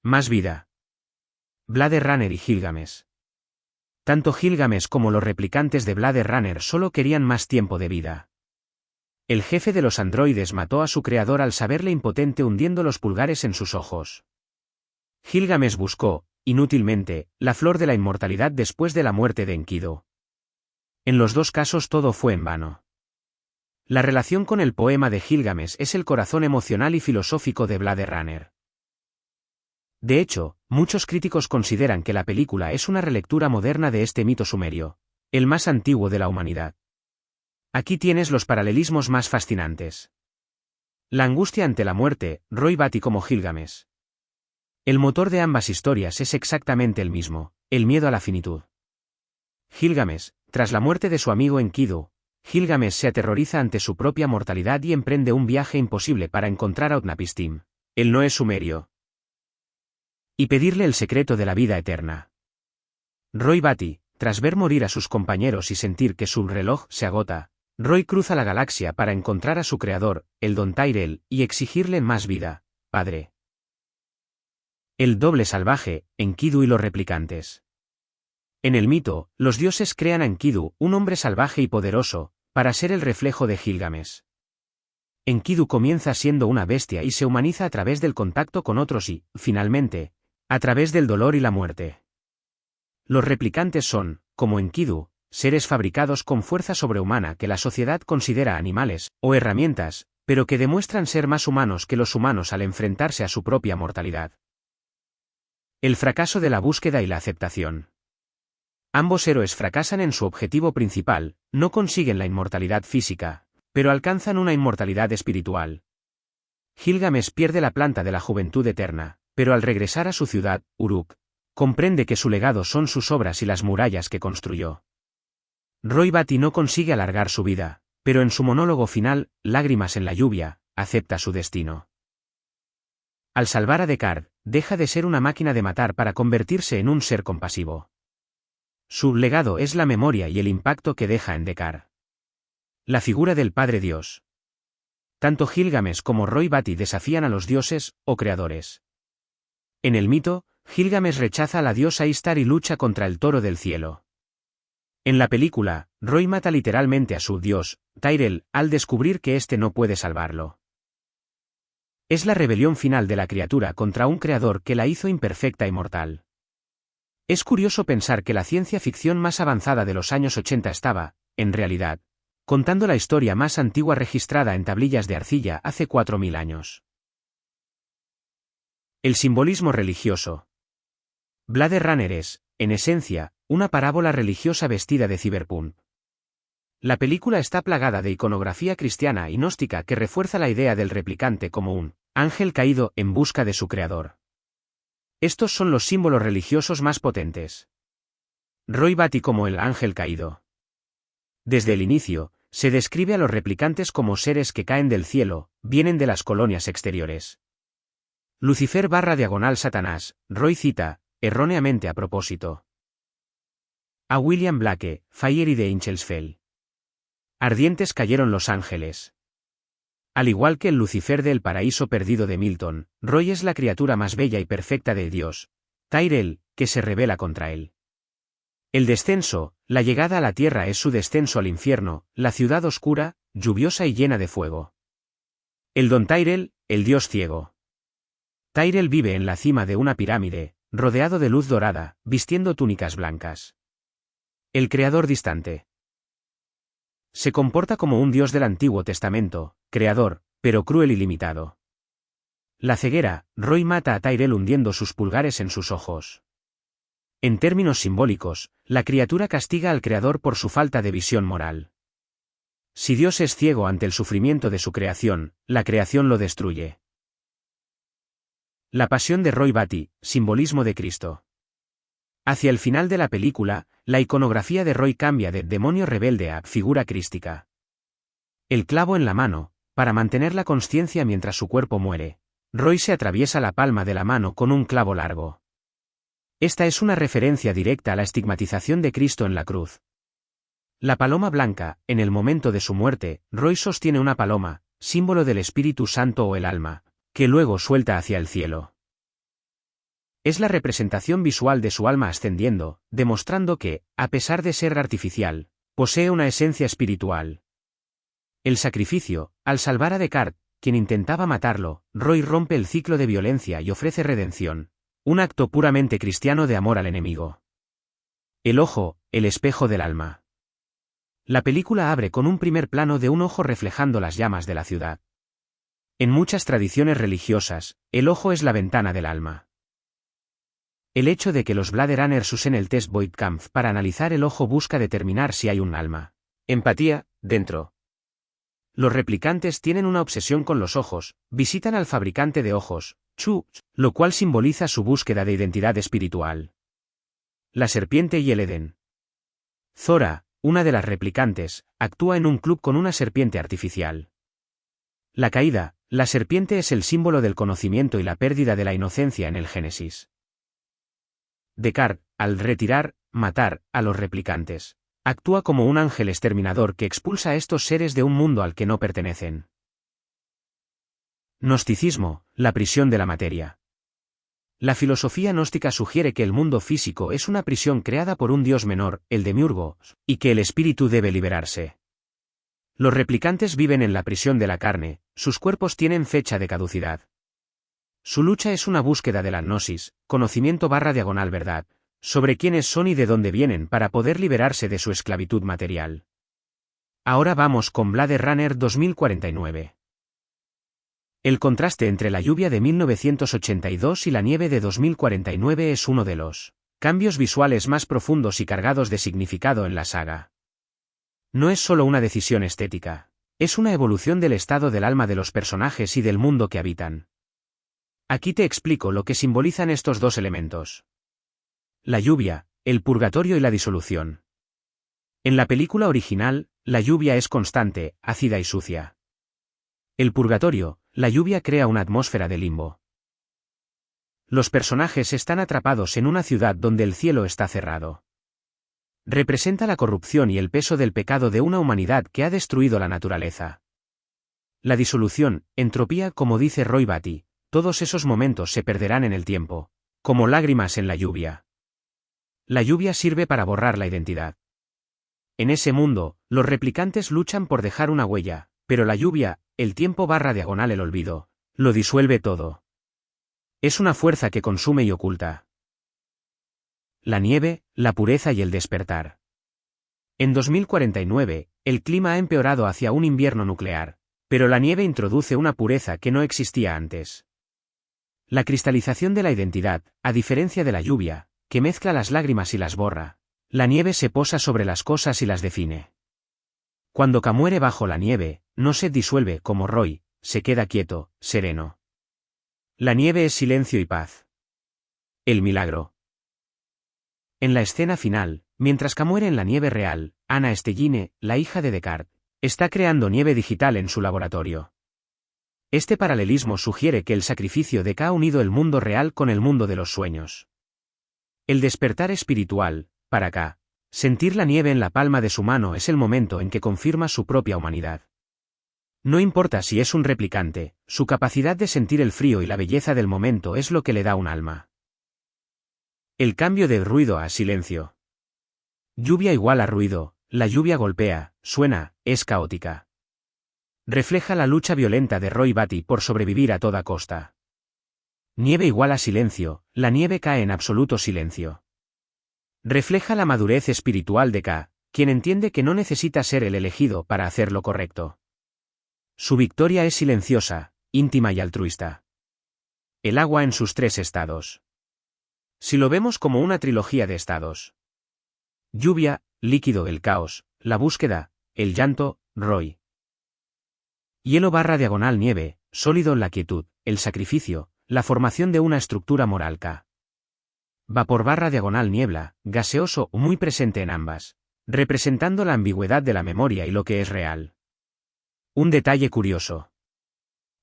Más vida. Blade Runner y Gilgamesh. Tanto Gilgamesh como los replicantes de Blade Runner solo querían más tiempo de vida. El jefe de los androides mató a su creador al saberle impotente hundiendo los pulgares en sus ojos. Gilgamesh buscó, inútilmente, la flor de la inmortalidad después de la muerte de Enkidu. En los dos casos todo fue en vano. La relación con el poema de Gilgamesh es el corazón emocional y filosófico de Blade Runner. De hecho, muchos críticos consideran que la película es una relectura moderna de este mito sumerio, el más antiguo de la humanidad. Aquí tienes los paralelismos más fascinantes. La angustia ante la muerte, Roy Batty como Gilgamesh. El motor de ambas historias es exactamente el mismo, el miedo a la finitud. Gilgamesh, tras la muerte de su amigo Enkidu, Gilgamesh se aterroriza ante su propia mortalidad y emprende un viaje imposible para encontrar a Utnapishtim, el Noé sumerio, y pedirle el secreto de la vida eterna. Roy Batty, tras ver morir a sus compañeros y sentir que su reloj se agota, Roy cruza la galaxia para encontrar a su creador, el Don Tyrell, y exigirle más vida, padre. El doble salvaje, Enkidu y los replicantes. En el mito, los dioses crean a Enkidu, un hombre salvaje y poderoso, para ser el reflejo de Gilgamesh. Enkidu comienza siendo una bestia y se humaniza a través del contacto con otros y, finalmente, a través del dolor y la muerte. Los replicantes son, como Enkidu, seres fabricados con fuerza sobrehumana que la sociedad considera animales, o herramientas, pero que demuestran ser más humanos que los humanos al enfrentarse a su propia mortalidad. El fracaso de la búsqueda y la aceptación. Ambos héroes fracasan en su objetivo principal, no consiguen la inmortalidad física, pero alcanzan una inmortalidad espiritual. Gilgamesh pierde la planta de la juventud eterna, pero al regresar a su ciudad, Uruk, comprende que su legado son sus obras y las murallas que construyó. Roy Batty no consigue alargar su vida, pero en su monólogo final, Lágrimas en la lluvia, acepta su destino. Al salvar a Deckard, deja de ser una máquina de matar para convertirse en un ser compasivo. Su legado es la memoria y el impacto que deja en Deckard. La figura del Padre Dios. Tanto Gilgamesh como Roy Batty desafían a los dioses, o creadores. En el mito, Gilgamesh rechaza a la diosa Ishtar y lucha contra el toro del cielo. En la película, Roy mata literalmente a su dios, Tyrell, al descubrir que éste no puede salvarlo. Es la rebelión final de la criatura contra un creador que la hizo imperfecta y mortal. Es curioso pensar que la ciencia ficción más avanzada de los años 80 estaba, en realidad, contando la historia más antigua registrada en tablillas de arcilla hace 4000 años. El simbolismo religioso. Blade Runner es, en esencia, una parábola religiosa vestida de cyberpunk. La película está plagada de iconografía cristiana y gnóstica que refuerza la idea del replicante como un ángel caído en busca de su creador. Estos son los símbolos religiosos más potentes. Roy Batty como el ángel caído. Desde el inicio, se describe a los replicantes como seres que caen del cielo, vienen de las colonias exteriores. Lucifer / Satanás, Roy cita, erróneamente a propósito, a William Blake, Fiery de Angels Fell. Ardientes cayeron los ángeles. Al igual que el Lucifer del paraíso perdido de Milton, Roy es la criatura más bella y perfecta de Dios, Tyrell, que se rebela contra él. El descenso, la llegada a la tierra es su descenso al infierno, la ciudad oscura, lluviosa y llena de fuego. El Don Tyrell, el dios ciego. Tyrell vive en la cima de una pirámide, rodeado de luz dorada, vistiendo túnicas blancas. El creador distante. Se comporta como un dios del Antiguo Testamento, creador, pero cruel y limitado. La ceguera, Roy mata a Tyrell hundiendo sus pulgares en sus ojos. En términos simbólicos, la criatura castiga al creador por su falta de visión moral. Si Dios es ciego ante el sufrimiento de su creación, la creación lo destruye. La pasión de Roy Batty, simbolismo de Cristo. Hacia el final de la película, la iconografía de Roy cambia de demonio rebelde a figura crística. El clavo en la mano, para mantener la consciencia mientras su cuerpo muere. Roy se atraviesa la palma de la mano con un clavo largo. Esta es una referencia directa a la estigmatización de Cristo en la cruz. La paloma blanca, en el momento de su muerte, Roy sostiene una paloma, símbolo del Espíritu Santo o el alma, que luego suelta hacia el cielo. Es la representación visual de su alma ascendiendo, demostrando que, a pesar de ser artificial, posee una esencia espiritual. El sacrificio, al salvar a Descartes, quien intentaba matarlo, Roy rompe el ciclo de violencia y ofrece redención, un acto puramente cristiano de amor al enemigo. El ojo, el espejo del alma. La película abre con un primer plano de un ojo reflejando las llamas de la ciudad. En muchas tradiciones religiosas, el ojo es la ventana del alma. El hecho de que los Blade Runners usen el test Voigtkampf para analizar el ojo busca determinar si hay un alma. Empatía, dentro. Los replicantes tienen una obsesión con los ojos, visitan al fabricante de ojos, Chu, lo cual simboliza su búsqueda de identidad espiritual. La serpiente y el Edén. Zora, una de las replicantes, actúa en un club con una serpiente artificial. La caída, la serpiente es el símbolo del conocimiento y la pérdida de la inocencia en el Génesis. Descartes, al matar a los replicantes, actúa como un ángel exterminador que expulsa a estos seres de un mundo al que no pertenecen. Gnosticismo, la prisión de la materia. La filosofía gnóstica sugiere que el mundo físico es una prisión creada por un dios menor, el demiurgo, y que el espíritu debe liberarse. Los replicantes viven en la prisión de la carne, sus cuerpos tienen fecha de caducidad. Su lucha es una búsqueda de la gnosis, conocimiento/verdad, sobre quiénes son y de dónde vienen para poder liberarse de su esclavitud material. Ahora vamos con Blade Runner 2049. El contraste entre la lluvia de 1982 y la nieve de 2049 es uno de los cambios visuales más profundos y cargados de significado en la saga. No es solo una decisión estética, es una evolución del estado del alma de los personajes y del mundo que habitan. Aquí te explico lo que simbolizan estos dos elementos. La lluvia, el purgatorio y la disolución. En la película original, la lluvia es constante, ácida y sucia. El purgatorio, la lluvia crea una atmósfera de limbo. Los personajes están atrapados en una ciudad donde el cielo está cerrado. Representa la corrupción y el peso del pecado de una humanidad que ha destruido la naturaleza. La disolución, entropía, como dice Roy Batty, todos esos momentos se perderán en el tiempo, como lágrimas en la lluvia. La lluvia sirve para borrar la identidad. En ese mundo, los replicantes luchan por dejar una huella, pero la lluvia, el tiempo/el olvido, lo disuelve todo. Es una fuerza que consume y oculta. La nieve, la pureza y el despertar. En 2049, el clima ha empeorado hacia un invierno nuclear, pero la nieve introduce una pureza que no existía antes. La cristalización de la identidad, a diferencia de la lluvia, que mezcla las lágrimas y las borra, la nieve se posa sobre las cosas y las define. Cuando K muere bajo la nieve, no se disuelve como Roy, se queda quieto, sereno. La nieve es silencio y paz. El milagro. En la escena final, mientras K muere en la nieve real, Anna Stelline, la hija de Descartes, está creando nieve digital en su laboratorio. Este paralelismo sugiere que el sacrificio de K ha unido el mundo real con el mundo de los sueños. El despertar espiritual, para K, sentir la nieve en la palma de su mano es el momento en que confirma su propia humanidad. No importa si es un replicante, su capacidad de sentir el frío y la belleza del momento es lo que le da un alma. El cambio de ruido a silencio. Lluvia igual a ruido, la lluvia golpea, suena, es caótica. Refleja la lucha violenta de Roy Batty por sobrevivir a toda costa. Nieve igual a silencio, la nieve cae en absoluto silencio. Refleja la madurez espiritual de K, quien entiende que no necesita ser el elegido para hacer lo correcto. Su victoria es silenciosa, íntima y altruista. El agua en sus tres estados. Si lo vemos como una trilogía de estados. Lluvia, líquido, el caos, la búsqueda, el llanto, Roy. Hielo/nieve, sólido, la quietud, el sacrificio, la formación de una estructura moral K. Vapor/niebla, gaseoso, muy presente en ambas, representando la ambigüedad de la memoria y lo que es real. Un detalle curioso.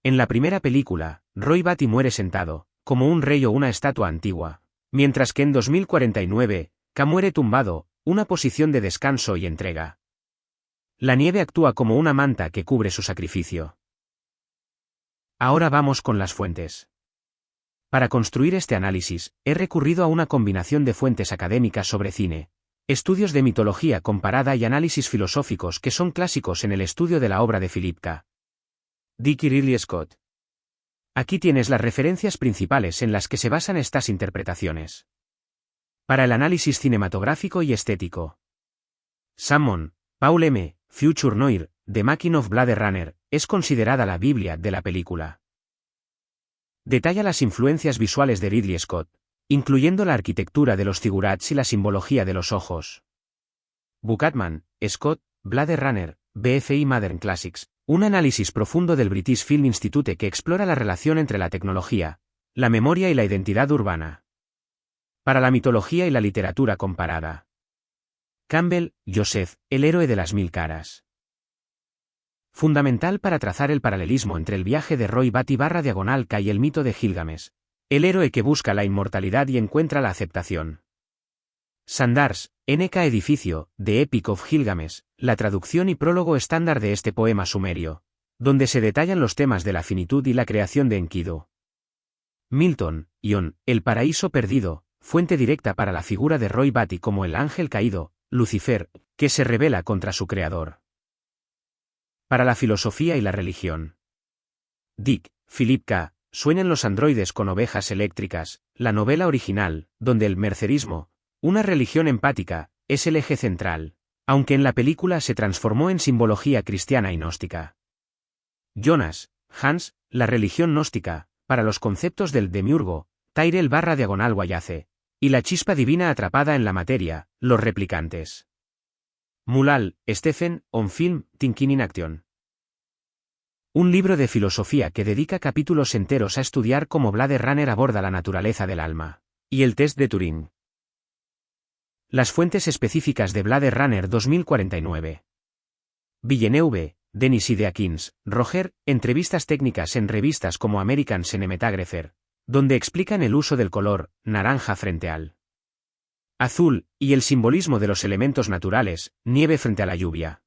En la primera película, Roy Batty muere sentado, como un rey o una estatua antigua, mientras que en 2049, K muere tumbado, una posición de descanso y entrega. La nieve actúa como una manta que cubre su sacrificio. Ahora vamos con las fuentes. Para construir este análisis, he recurrido a una combinación de fuentes académicas sobre cine, estudios de mitología comparada y análisis filosóficos que son clásicos en el estudio de la obra de Philip K. Dick y Ridley Scott. Aquí tienes las referencias principales en las que se basan estas interpretaciones. Para el análisis cinematográfico y estético. Salmon, Paul M., Future Noir, The Making of Blade Runner, es considerada la Biblia de la película. Detalla las influencias visuales de Ridley Scott, incluyendo la arquitectura de los figurats y la simbología de los ojos. Bucatman, Scott, Blade Runner, BFI Modern Classics, un análisis profundo del British Film Institute que explora la relación entre la tecnología, la memoria y la identidad urbana. Para la mitología y la literatura comparada. Campbell, Joseph, El héroe de las mil caras. Fundamental para trazar el paralelismo entre el viaje de Roy Batty /K y el mito de Gilgamesh, el héroe que busca la inmortalidad y encuentra la aceptación. Sandars, N.K. Edificio, The Epic of Gilgamesh, la traducción y prólogo estándar de este poema sumerio, donde se detallan los temas de la finitud y la creación de Enkidu. Milton, Ion, El paraíso perdido, fuente directa para la figura de Roy Batty como el ángel caído, Lucifer, que se rebela contra su creador. Para la filosofía y la religión. Dick, Philip K., Sueñan los androides con ovejas eléctricas, la novela original, donde el mercerismo, una religión empática, es el eje central, aunque en la película se transformó en simbología cristiana y gnóstica. Jonas, Hans, la religión gnóstica, para los conceptos del demiurgo, Tyrell /Wallace, y la chispa divina atrapada en la materia, los replicantes. Mulall, Stephen, On Film, Thinking in Action. Un libro de filosofía que dedica capítulos enteros a estudiar cómo Blade Runner aborda la naturaleza del alma. Y el test de Turing. Las fuentes específicas de Blade Runner 2049. Villeneuve, Denis y Deakins, Roger, entrevistas técnicas en revistas como American Cinematographer, donde explican el uso del color, naranja frente al azul, y el simbolismo de los elementos naturales, nieve frente a la lluvia.